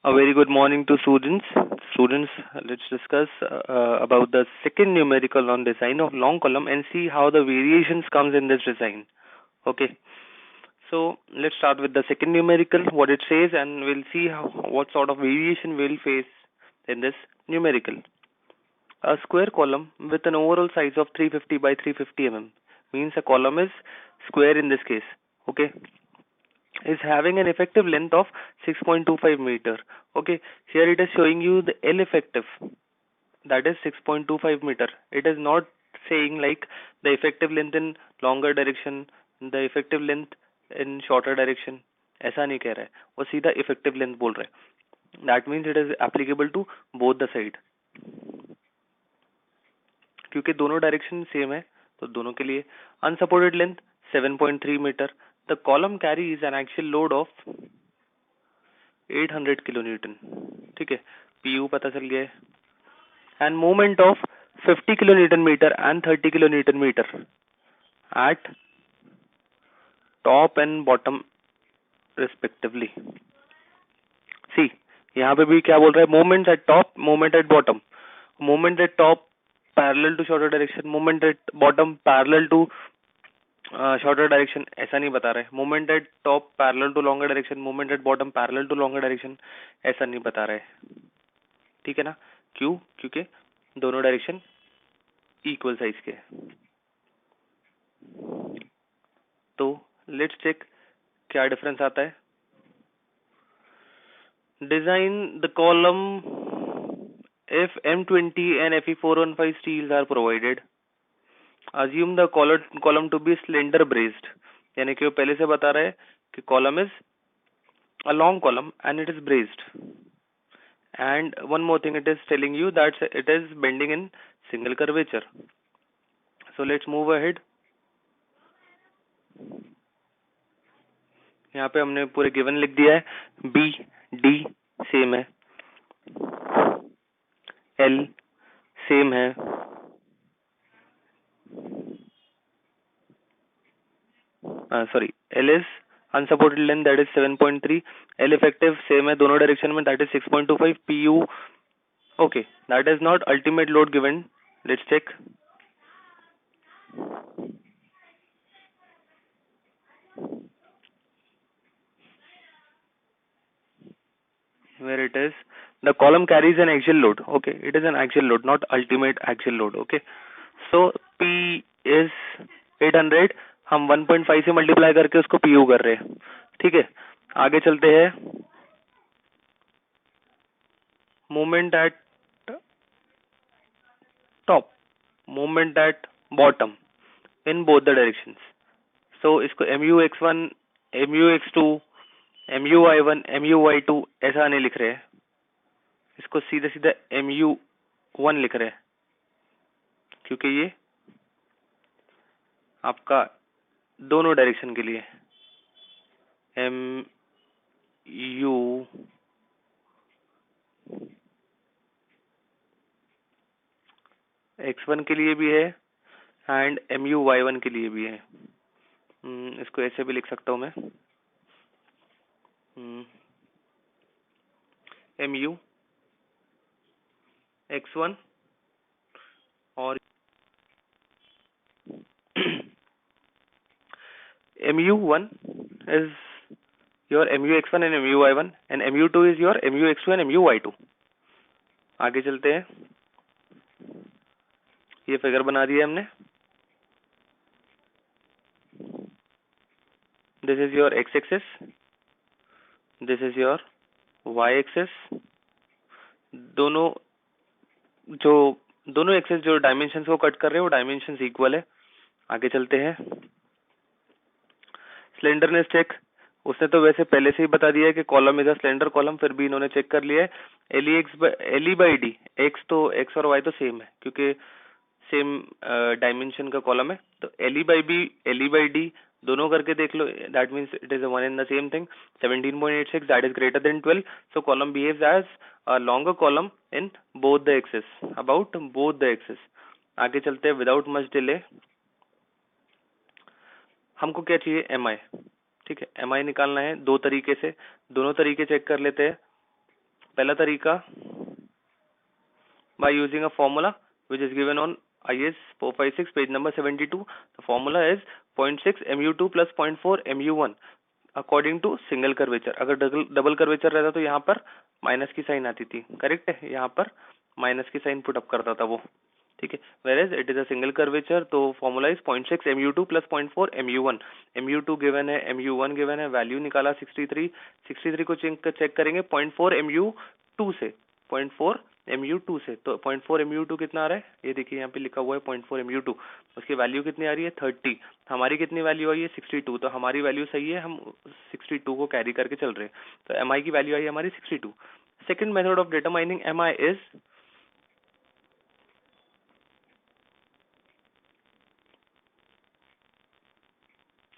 A very good morning to students. Students, let's discuss about the second numerical on design of long column and see how the variations comes in this design. Okay. So let's start with the second numerical, what it says, and we'll see what sort of variation we'll face in this numerical. A square column with an overall size of 350 by 350 mm means a column is square in this case. Okay, is having an effective length of 6.25 meter. Okay, here it is showing you the L effective, that is 6.25 meter. It is not saying like the effective length in longer direction, the effective length in shorter direction. ऐसा नहीं कह रहा है, वो सीधा effective length बोल रहा है. That means it is applicable to both the side. क्योंकि दोनों डायरेक्शन सेम है तो दोनों के लिए. Unsupported length 7.3 metre. The column carries an actual load of 800 kilo newton. ठीक है, पीयू पता चल गया है. End movement of 50 kilo newton metre and 30 kilo newton metre at top and bottom respectively. See, यहाँ पे भी क्या बोल रहा है, movement at top, movement at bottom. Movement at top parallel to shorter direction, movement at bottom parallel to shorter direction, ऐसा नहीं बता रहे. Movement at top parallel to longer direction, movement at bottom parallel to longer direction, ऐसा नहीं बता रहे. ठीक है ना, क्यों? क्योंकि दोनों डायरेक्शन इक्वल साइज के. तो लेट्स चेक क्या डिफरेंस आता है. Design the column if M20 and Fe415 steels are provided. Assume the column to be slender braced. यानी कि वो पहले से बता रहा है कि column is a long column and it is braced. And one more thing, it is telling you that it is bending in single curvature. So let's move ahead. यहाँ पे हमने पूरे गिवन लिख दिया है. B, D सेम है, L same है, sorry, L is unsupported length, that is 7.3. L effective same है दोनों डायरेक्शन में, that is 6.25. PU, okay, that is not ultimate load given. Let's check. Where it is, the column carries an axial load. Okay, it is an axial load, not ultimate axial load. Okay, so P is 800. हम 1.5 से multiply करके उसको PU कर रहे हैं. ठीक है, आगे चलते हैं. Movement at top, movement at bottom in both the directions. So इसको MUX1, MUX2, MUI1, MUI2 ऐसा नहीं लिख रहे हैं, इसको सीधा सीधा MU1 लिख रहे हैं, क्योंकि ये आपका दोनों डायरेक्शन के लिए. MU X1 के लिए भी है एंड MUY1 के लिए भी है. इसको ऐसे भी लिख सकता हूं मैं, MU X1 और MU1 is your MUX1 and MUY1 and MU2 is your MUX2 and MUY2. आगे चलते हैं. ये फिगर बना दिया हमने. This is your X axis, this is your Y axis. दोनों एक्सेस जो डायमेंशंस को कट कर रहे हैं वो डायमेंशंस इक्वल है. आगे चलते हैं. स्लेंडरनेस चेक, उसने तो वैसे पहले से ही बता दिया है कि column is a slender column, फिर भी इन्होंने चेक कर लिया है. LE बाई डी, एक्स और वाई तो सेम है क्योंकि सेम डायमेंशन का कॉलम है. तो LE बाई डी दोनों करके देख लो, that means it is one in the same thing. 17.86 that is greater than 12. So column behaves as a longer column in both the axes, about both the axes. आगे चलते हैं without much delay. हमको क्या चाहिए, MI. ठीक है, MI निकालना है दो तरीके से, दोनों तरीके चेक कर लेते हैं. पहला तरीका by using a formula which is given on IS 456 page number 72. The formula is 0.6 mu2 plus 0.4 mu1 according to single curvature. अगर डबल कर्वेचर रहता तो यहाँ पर माइनस की साइन आती थी, करेक्ट है, यहाँ पर माइनस की साइन पुट अप करता था वो, ठीक है. Where is it is a single curvature, तो formula is 0.6 mu2 plus 0.4 mu1. mu2 given है, mu1 गिवन है, वैल्यू निकाला 63. 63 को चेक करेंगे 0.4 mu2 से, 0.4 mu2 से, तो 0.4 mu2 कितना आ रहा है, ये देखिए यहाँ पे लिखा हुआ है 0.4 mu2. उसकी वैल्यू कितनी आ रही है 30. हमारी कितनी वैल्यू आई है 62, तो हमारी वैल्यू सही है, हम 62 को कैरी करके चल रहे हैं, तो एम आई की वैल्यू आई है हमारी 62. Second method of determining M I is,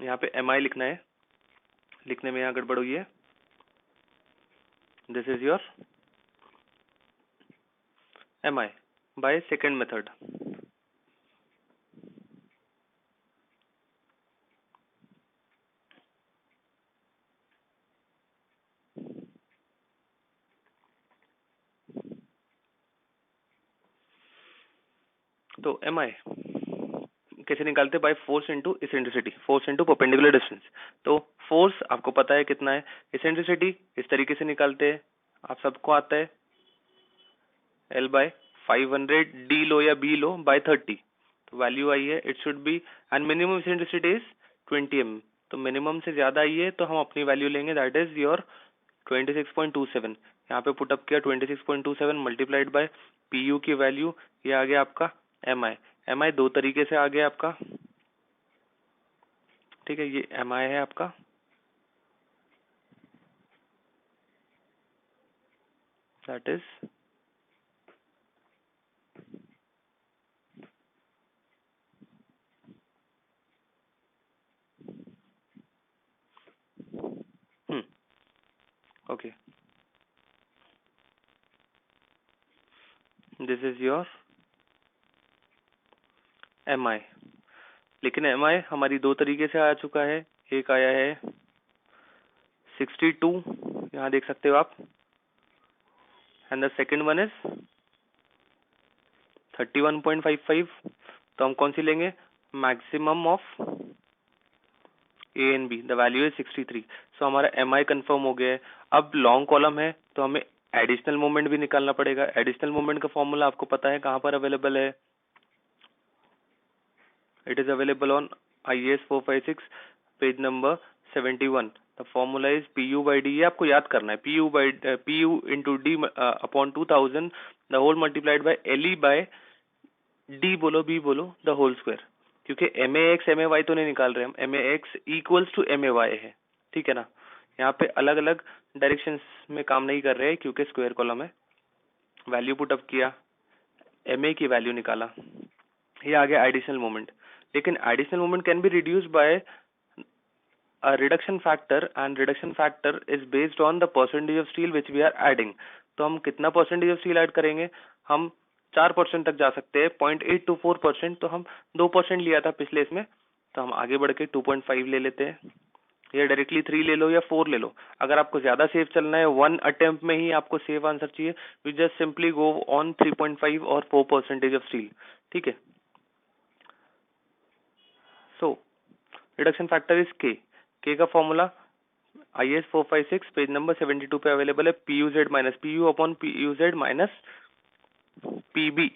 यहाँ पे एम आई लिखना है, लिखने में यहाँ गड़बड़ हुई है. This is your M I by second method. तो एम आई कैसे निकालते, by force into eccentricity, force into perpendicular distance. तो फोर्स आपको पता है कितना है, इसेंट्रिसिटी इस तरीके से निकालते हैं, आप सबको आता है, L बाय 500 डी लो या बी लो बाय 30, तो वैल्यू आई है, it should B, and minimum eccentricity is 20 mm, तो मिनिमम से ज्यादा आई है तो हम अपनी वैल्यू लेंगे, दैट इज योर 26.27. यहाँ पे पुट अप किया 26.27 मल्टीप्लाइड बाय पी यू की वैल्यू, ये आ गया आपका एम आई. एम आई दो तरीके से आ गया आपका, ठीक है, ये एम आई है आपका, that is okay, this is your M I. लेकिन एम आई हमारी दो तरीके से आ चुका है, एक आया है 62, यहाँ देख सकते हो आप, and the second one is 31.55. तो हम कौन सी लेंगे, maximum of A and B, the value is 63. So हमारा एम आई कन्फर्म हो गया है. अब लॉन्ग कॉलम है तो हमें एडिशनल मोमेंट भी निकालना पड़ेगा. एडिशनल मोमेंट का फॉर्मूला आपको पता है कहाँ पर अवेलेबल है, it is available on IAS 456 page number 71. The formula is PU by D, ये आपको याद करना है, PU into D upon 2000 the whole multiplied by LE by D बोलो B बोलो द होल स्क्वायर, क्योंकि MAX MAY तो नहीं निकाल रहे हम, MAX इक्वल्स टू MAY है, ठीक है ना. यहाँ पे अलग अलग डायरेक्शंस में काम नहीं कर रहे हैं क्योंकि स्क्वायर कॉलम है. वैल्यू पुट अप किया, MA की वैल्यू निकाला, ये आ गया एडिशनल मोमेंट. लेकिन additional moment can be reduced by a reduction factor, and reduction factor is based on the percentage of steel which we are adding. तो हम कितना परसेंटेज ऑफ स्टील ऐड करेंगे, हम 4% तक जा सकते हैं, 0.8 to 4%, तो हम 2% लिया था पिछले इसमें, तो हम आगे बढ़ के 2.5 ले लेते हैं, या डायरेक्टली 3 ले लो या 4 ले लो. अगर आपको ज्यादा सेफ चलना है, 1 अटेम्प्ट में ही आपको सेफ आंसर चाहिए, you just simply go on 3.5 और 4% ऑफ स्टील, ठीक है. सो रिडक्शन फैक्टर इज के का फॉर्मूला IAS 456 पेज नंबर 72 पे अवेलेबल है, PUZ minus PU upon PUZ minus PB.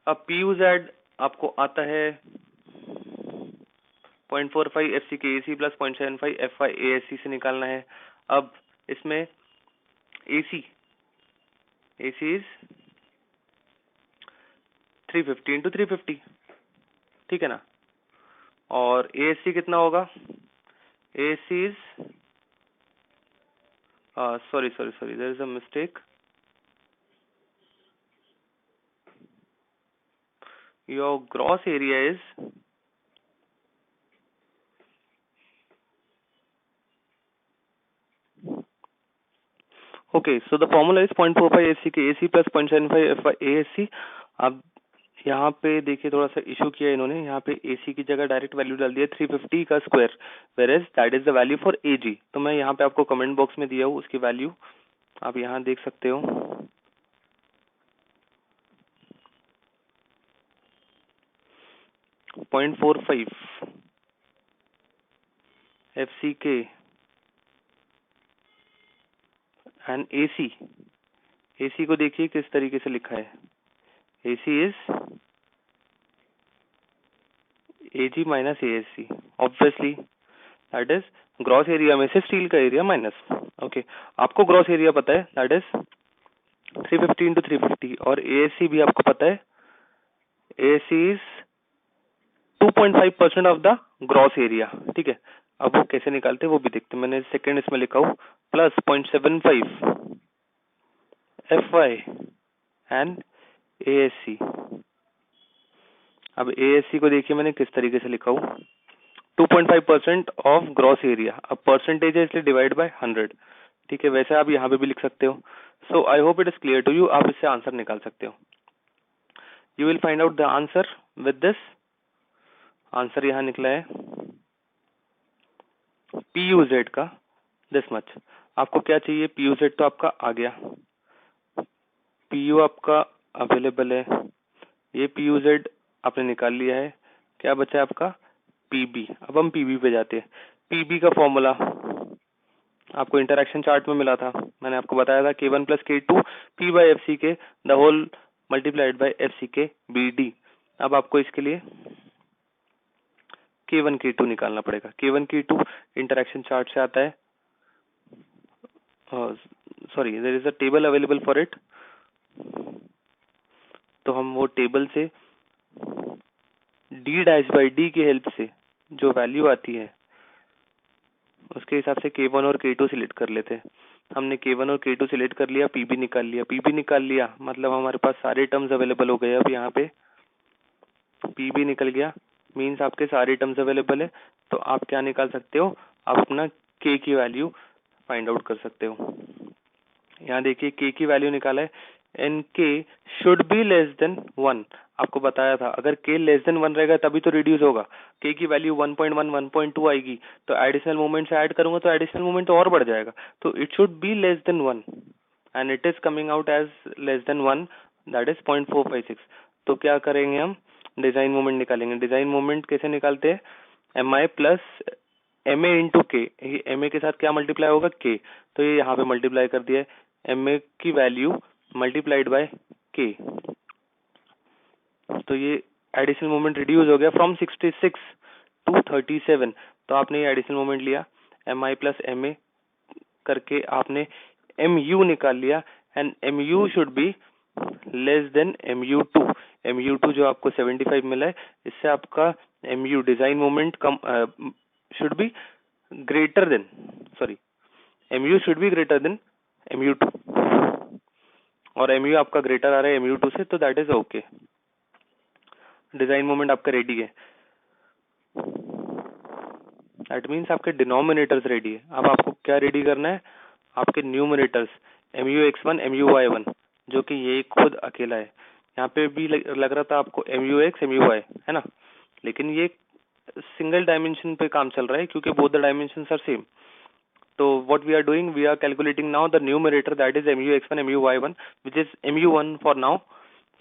अब PUZ आपको आता है 0.45 FCKAC प्लस 0.75 FYASC से निकालना है. अब इसमें AC इज 350 इंटू 350, ठीक है ना. और ASC कितना होगा, ASC is sorry there is a mistake, your gross area is okay, so the formula is 0.45 FCKAC plus 0.75 FYASC. अब यहाँ पे देखिए थोड़ा सा इशू किया इन्होंने, यहाँ पे AC की जगह डायरेक्ट वैल्यू डाल दिया 350 का square, where as that is the value for AG। तो मैं यहाँ पे आपको कमेंट बॉक्स में दिया हूँ उसकी वैल्यू, आप यहाँ देख सकते हो। .45 FCK एंड AC को देखिए किस तरीके से लिखा है, AC is AG minus ASC, obviously that is gross area में से स्टील का एरिया माइनस। ओके, आपको ग्रॉस एरिया पता है दैट इज 350 इंटू 350, और ASC भी आपको पता है, ASC is 2.5% of the gross area. ठीक है, अब वो कैसे निकालते हैं वो भी देखते हैं। मैंने सेकंड इसमें लिखा हूँ प्लस 0.75 FY एंड ASC। अब ASC को देखिए मैंने किस तरीके से लिखा हूँ, 2.5% ऑफ ग्रॉस एरिया। अब परसेंटेज है इसलिए डिवाइड बाय 100। ठीक है, वैसे आप यहाँ पे भी लिख सकते हो। So I hope it is clear to you, आप इससे आंसर निकाल सकते हो। You will find out the answer with this. Answer यहाँ निकला है PUZ का दिस मच। आपको क्या चाहिए, PUZ तो आपका आ गया, PU आपका अवेलेबल है, ये PUZ आपने निकाल लिया है। क्या बचा है आपका PB। अब हम PB पे जाते हैं। PB का फॉर्मूला आपको इंटरेक्शन चार्ट में मिला था, मैंने आपको बताया था K1 plus K2 P by FCK the whole multiplied by FCK BD। अब आपको इसके लिए K1 K2 निकालना पड़ेगा। K1 K2 इंटरेक्शन चार्ट से आता है, sorry there is a table available for it. तो हम वो टेबल से D डैश बाई D की हेल्प से जो वैल्यू आती है उसके हिसाब से K1 और K2 सिलेक्ट कर लेते हैं। हमने K1 और K2 सिलेक्ट कर लिया, PB निकाल लिया। PB निकाल लिया मतलब हमारे पास सारे टर्म्स अवेलेबल हो गए। अब यहाँ पे PB निकल गया मीन्स आपके सारे टर्म्स अवेलेबल है। तो आप क्या निकाल सकते हो, आप अपना K की वैल्यू फाइंड आउट कर सकते हो। यहाँ देखिए K की वैल्यू निकाला है, and K should be less than 1। आपको बताया था अगर K लेस देन 1 रहेगा तभी तो रिड्यूस होगा। K की वैल्यू 1.1 1.2 आएगी तो एडिशनल मोमेंट से ऐड करूंगा तो एडिशनल मोमेंट और बढ़ जाएगा। तो it should be less than 1 and it is coming out as less than 1, that is 0.456। तो क्या करेंगे, हम डिजाइन मोमेंट निकालेंगे। डिजाइन मोमेंट कैसे निकालते हैं, MI plus MA into K, MA के साथ क्या मल्टीप्लाई होगा K, तो ये यहाँ पे मल्टीप्लाई कर दिया है MA की वैल्यू मल्टीप्लाइड बाय K। तो ये एडिशनल मोमेंट रिड्यूस हो गया फ्रॉम 66 टू 37। तो आपने ये एडिशनल मोमेंट लिया MI प्लस MA करके आपने MU निकाल लिया and MU should be less then MU2। MU2 जो आपको 75 मिला है, इससे आपका MU design moment come should be greater than, sorry MU should be greater than MU2, और MU आपका ग्रेटर आ रहा है MU2 से, तो that is okay. Design moment आपका रेडी है, दैट मीन्स आपके डिनोमिनेटर्स रेडी है। अब आपको क्या रेडी करना है, आपके न्यूमरेटर्स MUX1 MUY1 जो कि ये खुद अकेला है। यहाँ पे भी लग रहा था आपको MUX MUY है ना, लेकिन ये सिंगल डायमेंशन पे काम चल रहा है क्योंकि both the dimensions are same. तो what we are doing, we are calculating now the numerator, that is MUX1 MUY1 which is MU1 for now.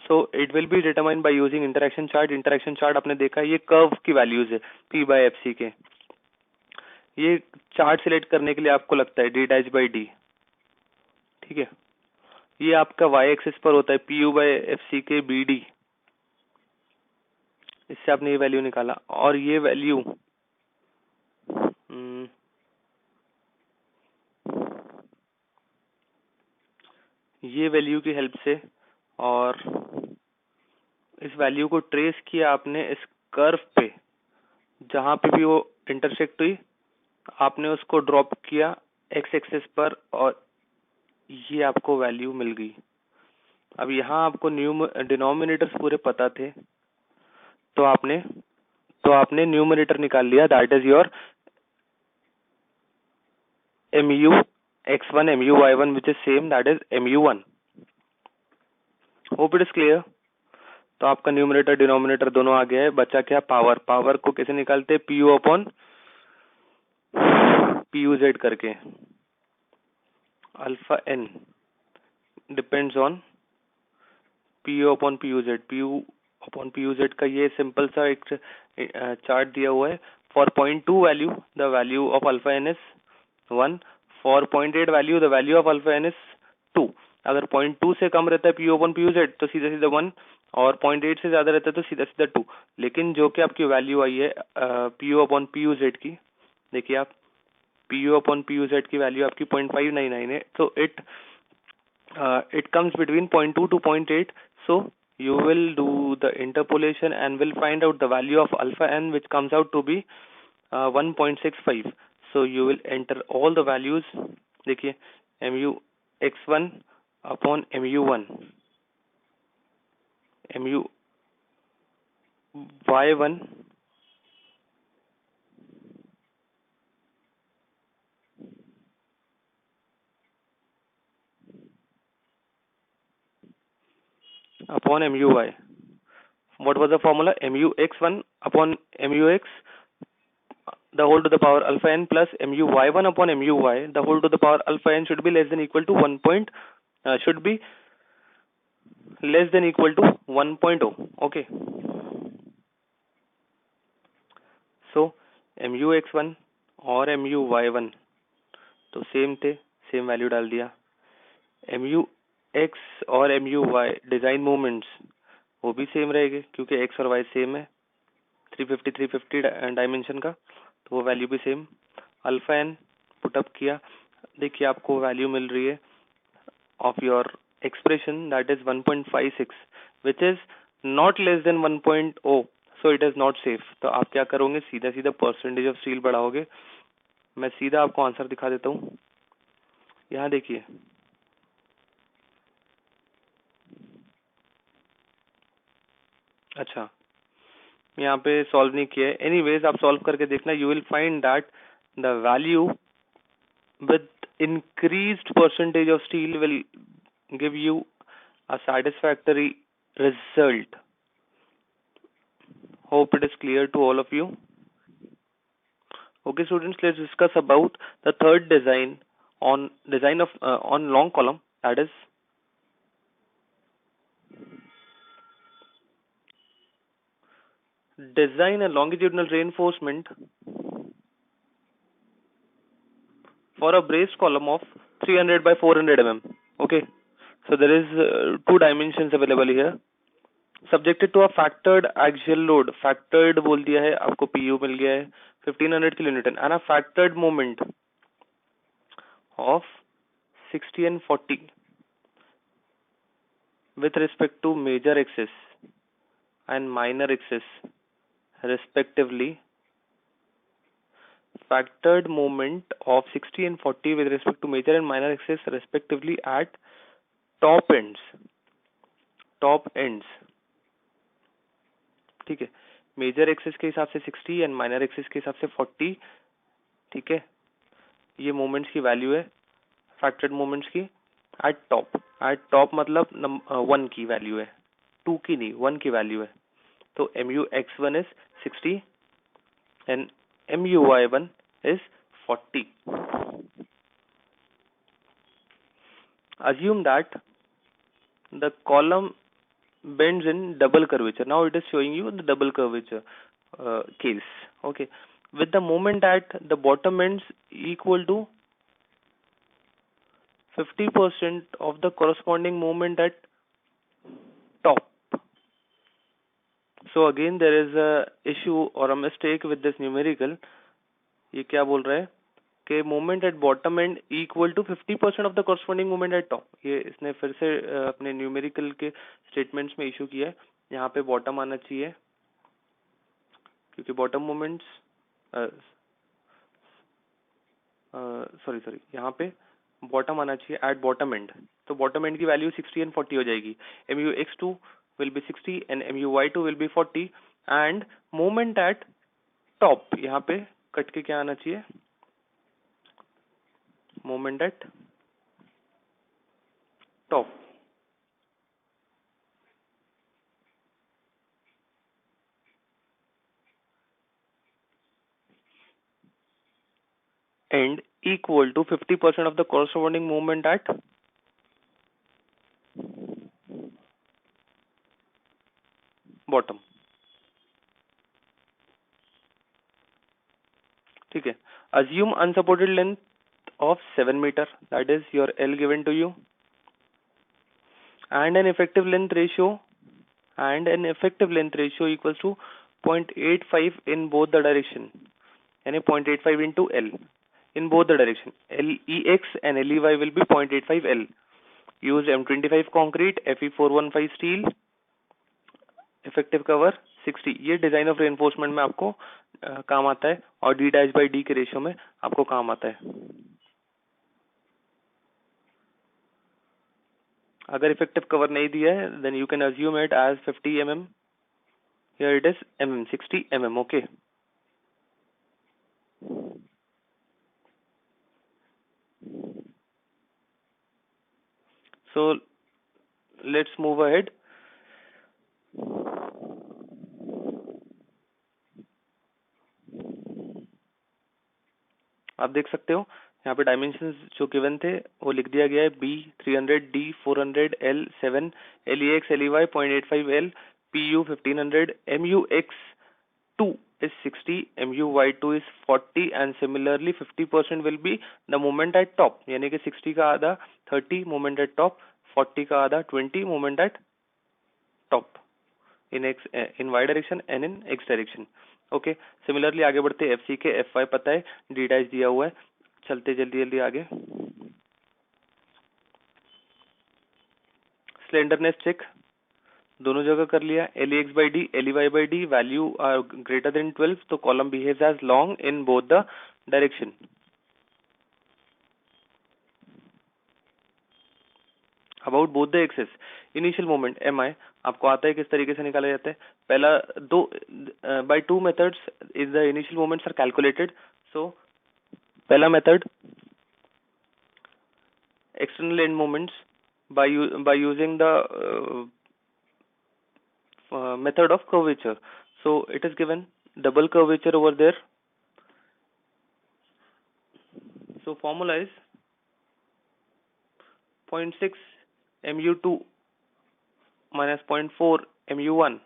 So it will be determined by using interaction chart. Interaction chart आपने देखा है, ये curve की values है P by FC के। ये chart select करने के लिए आपको लगता है D डैश बाई D, ठीक है। ये आपका Y एक्सिस पर होता है PU by FC के BD, इससे आपने ये वैल्यू निकाला। और ये वैल्यू ये वैल्यू की हेल्प से, और इस वैल्यू को ट्रेस किया आपने इस कर्व पे, जहां पे भी वो इंटरसेक्ट हुई आपने उसको ड्रॉप किया एक्स एक्सिस पर, और ये आपको वैल्यू मिल गई। अब यहाँ आपको डिनोमिनेटर्स पूरे पता थे, तो आपने न्यूमरेटर निकाल लिया, that is your MUX1 MUY1 which is same, that is MU1. Hope it is clear. तो आपका न्यूमरेटर डिनोमिनेटर दोनों आ गया है, बचा क्या पावर। पावर को कैसे निकालते हैं, P U upon P U Z करके। Alpha N depends on P U upon P U Z. P U upon P U Z का ये सिंपल सा एक चार्ट दिया हुआ है। For 0.2 value the value of alpha N is 1, for 0.8 value the value of alpha N is 2। अगर 0.2 से कम रहता है P U upon P U Z तो सीधा सीधा 1, और 0.8 से ज्यादा रहता है तो सीधा सीधा 2। लेकिन जो कि आपकी वैल्यू आई है P U upon P U Z की, देखिए आप P U upon P U Z की वैल्यू आपकी 0.599 है, तो it comes between 0.2 to 0.8. So you will do the interpolation and will find out the value of alpha n, which comes out to be 1.65. So you will enter all the values. देखिए mu x1 upon mu1, mu y1 upon muy. What was the formula? Mu x1 upon mu x the whole to the power alpha n plus mu y1 upon mu y the whole to the power alpha n should be less than equal to 1 point, should be less than equal to 1.0. Okay, so mu x1 और mu y1 तो same थे, same value डाल दिया। mu x और mu y design moments वो भी same रहेंगे क्योंकि x और y सेम है, 350 डायमेंशन का, तो वो वैल्यू भी सेम। अल्फा एन पुटअप किया, देखिए आपको वैल्यू मिल रही है of your expression, that is 1.56, which is not less than 1.0, so it is not safe। तो आप क्या करोगे, सीधा सीधा परसेंटेज ऑफ स्टील बढ़ाओगे। मैं सीधा आपको आंसर दिखा देता हूँ, यहाँ देखिए अच्छा यहाँ पे सॉल्व नहीं किया है, एनीवेज आप सॉल्व करके देखना, you will find that the value with increased percentage of steel will give you a satisfactory result. Hope it is clear to all of you. Okay students, let's discuss about the third design on on long column, that is design a longitudinal reinforcement for a braced column of 300 by 400 mm. Okay, so there is two dimensions available here. Subjected to a factored axial load, factored बोल दिया है आपको, PU मिल गया है 1500 kilonewton, and a factored moment of 60 and 40 with respect to major axis and minor axis respectively. Factored moment of 60 and 40 with respect to major and minor axis respectively at top ends, top ends, ठीक है। Major axis के हिसाब से 60 and minor axis के हिसाब से 40, ठीक है। ये मोमेंट्स की वैल्यू है, फैक्टर्ड मोमेंट्स की एट टॉप। एट टॉप मतलब 1 की वैल्यू है, 2 की नहीं, 1 की वैल्यू है। तो mu x1 is 60 and mu y1 is 40। Assume that the column bends in double curvature. Now it is showing you the double curvature case. Okay, with the moment at the bottom ends equal to 50% of the corresponding moment at top. So again there is a issue or a mistake with this numerical. ये क्या बोल रहा है कि moment at bottom end equal to 50% of the corresponding moment at top. ये इसने फिर से अपने न्यूमेरिकल के स्टेटमेंट्स में इशू किया है। यहाँ पे बॉटम आना चाहिए क्योंकि बॉटम मोमेंट्स सॉरी यहाँ पे बॉटम आना चाहिए एट बॉटम एंड। तो बॉटम एंड की वैल्यू 60 एंड 40 हो जाएगी। mu x2 will be 60 and mu y2 will be 40 end moment at top, यहाँ पे कट के क्या आना चाहिए, moment at top end equal to 50% of the corresponding moment at bottom. ठीक है. Assume unsupported length of 7 meter, that is your L given to you, and an effective length ratio equals to 0.85 in both the direction, यानी 0.85 into L in both the direction. LEX and LEY will be 0.85 L. Use M25 concrete, Fe415 steel, effective cover 60. ये design of reinforcement में आपको काम आता है और D dash by D के ratio में आपको काम आता है. अगर इफेक्टिव कवर नहीं दिया है then you can assume it as 50 mm. Here it is mm, 60 mm. Okay. So let's move ahead. आप देख सकते हो यहाँ पे डायमेंशंस जो गिवन थे वो लिख दिया गया है. B 300, D 400, L 7, L E X L E Y 0.85 एल, P U 1500, M U X 2 is 60, mu y2 is 40 and similarly 50% will be the moment at top. यानी कि 60 का आधा 30 moment at top, 40 का आधा 20 moment at top in x in y direction and in x direction. Okay. Similarly आगे बढ़ते F C के F Y पता है, डी डैश दिया हुआ है. चलते जल्दी जल्दी आगे. स्लेंडरनेस चेक दोनों जगह कर लिया. L X by D L Y by D value are greater than 12, तो column behaves as long in both the direction. About both the axes initial moment M I आपको आता है किस तरीके से निकाला जाता है. पहला दो by two methods is the initial moments are calculated. So पहला method external end moments by using the method of curvature. So it is given double curvature over there. So formula is 0.6 mu2 minus 0.4 mu1